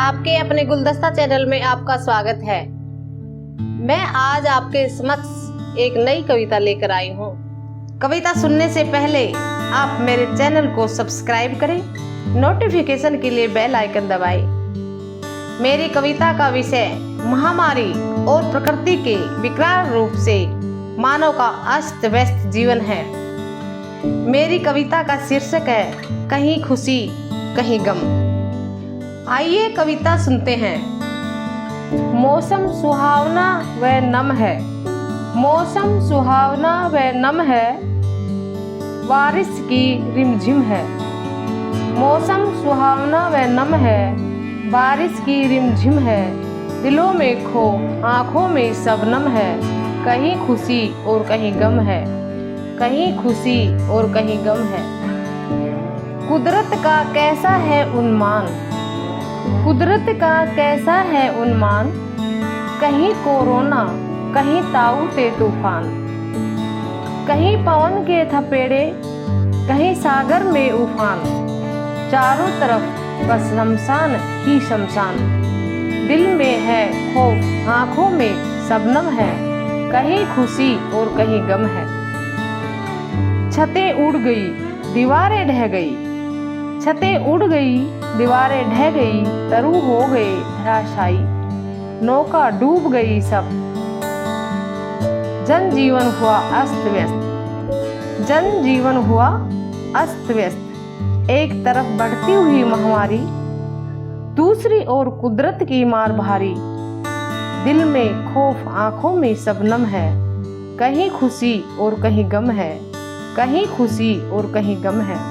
आपके अपने गुलदस्ता चैनल में आपका स्वागत है। मैं आज आपके समक्ष एक नई कविता लेकर आई हूँ। कविता सुनने से पहले आप मेरे चैनल को सब्सक्राइब करें, नोटिफिकेशन के लिए बेल आइकन दबाएं। मेरी कविता का विषय महामारी और प्रकृति के विकराल रूप से मानव का अस्त व्यस्त जीवन है। मेरी कविता का शीर्षक है कहीं खुशी कहीं गम। आइए कविता सुनते हैं। मौसम सुहावना व नम है, मौसम सुहावना व नम है, बारिश की रिमझिम है। मौसम सुहावना व नम है, बारिश की रिमझिम है, दिलों में खो आँखों में शबनम है। कहीं खुशी और कहीं गम है, कहीं खुशी और कहीं गम है। कुदरत का कैसा है उन्मान, कुदरत का कैसा है उन्मान, कहीं कोरोना कहीं ताऊते तूफान, कहीं पवन के थपेड़े कहीं सागर में उफान। चारों तरफ बस शमशान ही शमशान, दिल में है खौफ आँखों में शबनम है। कहीं खुशी और कहीं गम है। छतें उड़ गई दीवारें ढह गई, छतें उड़ गई दीवारें ढह गई, तरु हो गए धराशायी, नौका डूब गई सब। जनजीवन हुआ अस्त व्यस्त, जनजीवन हुआ अस्त व्यस्त। एक तरफ बढ़ती हुई महामारी, दूसरी ओर कुदरत की मार भारी, दिल में खौफ आंखों में शबनम है। कहीं खुशी और कहीं गम है, कहीं खुशी और कहीं गम है।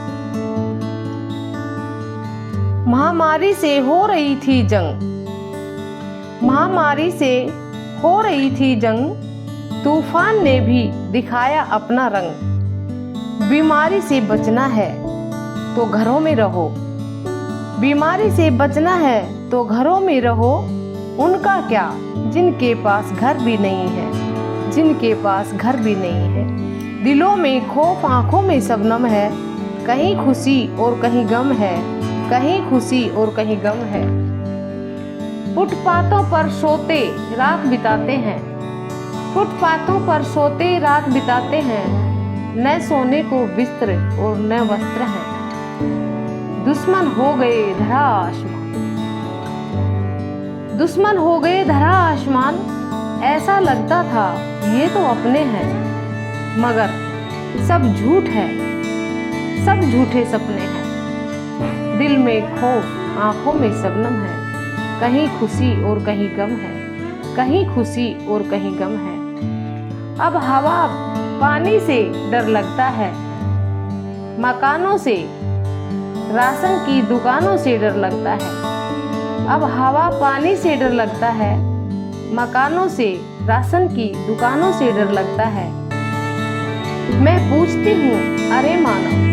महामारी से हो रही थी जंग, महामारी से हो रही थी जंग, तूफान ने भी दिखाया अपना रंग। बीमारी से बचना है तो घरों में रहो, बीमारी से बचना है तो घरों में रहो। उनका क्या जिनके पास घर भी नहीं है, जिनके पास घर भी नहीं है। दिलों में खौफ आंखों में शबनम है, कहीं खुशी और कहीं गम है, कहीं खुशी और कहीं गम है। फुटपाथों पर सोते रात बिताते हैं, फुटपाथों पर सोते रात बिताते हैं, न सोने को बिस्तर और न वस्त्र हैं। दुश्मन हो गए धरा आसमान, दुश्मन हो गए धरा आसमान। ऐसा लगता था ये तो अपने हैं, मगर सब झूठ है, सब झूठे सपने हैं। दिल में खौफ आंखों में शबनम है, कहीं खुशी और कहीं गम है, कहीं खुशी और कहीं गम है। अब हवा पानी से डर लगता है, मकानों से राशन की दुकानों से डर लगता है। अब हवा पानी से डर लगता है, मकानों से राशन की दुकानों से डर लगता है। मैं पूछती हूँ अरे मानव,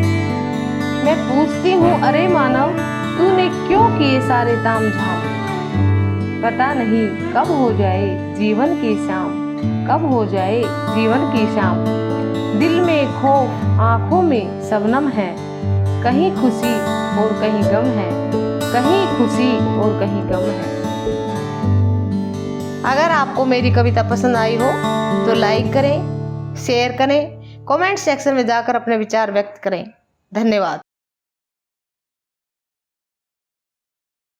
मैं पूछती हूँ अरे मानव, तूने क्यों किए सारे ताम झाम। पता नहीं कब हो जाए जीवन की शाम, कब हो जाए जीवन की शाम। दिल में खौफ आंखों में शबनम है, कहीं खुशी और कहीं गम है, कहीं खुशी और कहीं गम है। अगर आपको मेरी कविता पसंद आई हो तो लाइक करें, शेयर करें, कमेंट सेक्शन में जाकर अपने विचार व्यक्त करें। धन्यवाद।